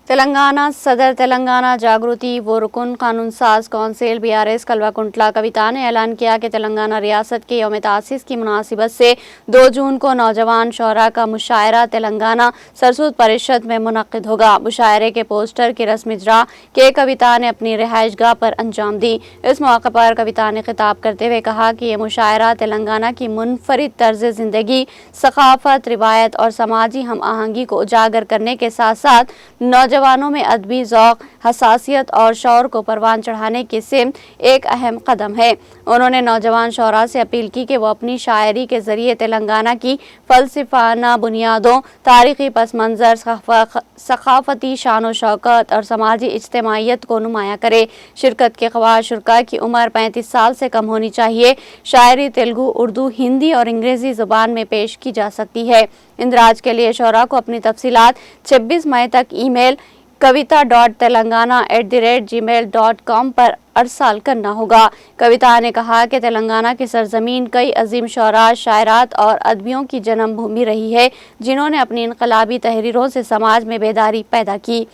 तेलंगाना सदर तेलंगाना जागृति व रुकन कानून साज कौंसिल BRS कल्वाकुंटला कविता ने ऐलान किया कि तेलंगाना रियासत के यौम तासीस की मुनासिबत से 2 जून को नौजवान शोरा का मुशायरा तेलंगाना सरसूद परिषद में मुनक्किद होगा। मुशायरे के पोस्टर की रस्म इजरा के कविता ने अपनी रिहाइशगाह पर अंजाम दी। इस मौके पर कविता ने खिताब करते हुए कहा कि ये मुशायरा तेलंगाना की मुनफरिद तर्ज जिंदगी, सकाफत, रिवायत और समाजी हम आहंगी को उजागर करने के साथ साथ नौजवानों में अदबी ज़ौक़, हसासियत और शौर को परवान चढ़ाने की सिमत एक अहम कदम है। उन्होंने नौजवान शोरा से अपील की कि वो अपनी शायरी के ज़रिए तेलंगाना की फ़लसफ़ाना बुनियादों, तारीख़ी पस मंज़र, सक़ाफ़ती शान व शौकत और समाजी इज्तिमाइयत को नुमायाँ करे। शिरकत के ख़वाह शुरका की उम्र 35 साल से कम होनी चाहिए। शायरी तेलुगु, उर्दू, हिंदी और अंग्रेज़ी ज़ुबान में पेश की जा सकती है। इंदराज के लिए शोरा को अपनी तफसीलात 26 मई तक ईमेल kavita.telangana@gmail.com पर अरसाल करना होगा। कविता ने कहा कि तेलंगाना की सरजमीन कई अजीम शोरा, शायरात और अदबियों की जन्म भूमि रही है, जिन्होंने अपनी इनकलाबी तहरीरों से समाज में बेदारी पैदा की।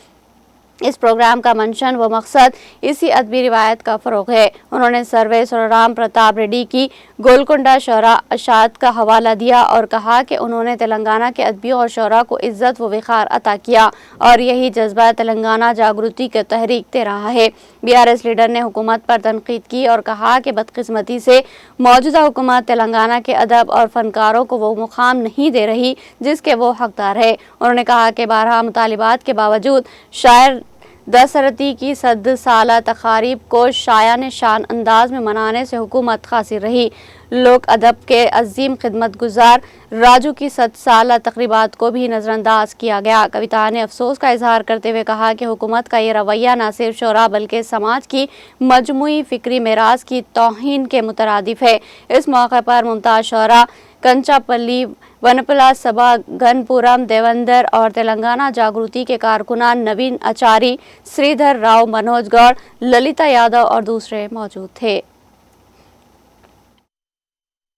इस प्रोग्राम का मंशन व मकसद इसी अदबी रिवायत का फ़रोग़ है। उन्होंने सर्वे सुरराम प्रताप रेड्डी की गोलकुंडा शोरा अशात का हवाला दिया और कहा कि उन्होंने तेलंगाना के अदबियों और शोरा को इज़्ज़त व वक़ार अता किया और यही जज्बा तेलंगाना जागृति को तहरीक दे रहा है। BRS लीडर ने हुकूमत पर तनकीद की और कहा कि बदकिस्मती से मौजूदा हुकूमत तेलंगाना के अदब और फ़नकारों को वो मुकाम नहीं दे रही जिसके वो हकदार है। उन्होंने कहा कि 12 मुतालिबात के बावजूद शायर दशरथी की 100 साला तकारीब को शायान शान अंदाज में मनाने से हुकूमत कासिर रही। लोक अदब के अजीम खिदमत गुजार राजू की 100 साला तकरीबात को भी नज़रअंदाज किया गया। कविता ने अफसोस का इजहार करते हुए कहा कि हुकूमत का ये रवैया न सिर्फ शोरा बल्कि समाज की मजमूई फ़िक्री मेराज की तौहीन के मुतरादिफ है। इस मौके पर मुमताज़ शोरा कंचापल्ली, वनपला सभा, गनपुरम, देवंदर और तेलंगाना जागृति के कारकुनान नवीन आचारी, श्रीधर राव, मनोज गौड़, ललिता यादव और दूसरे मौजूद थे।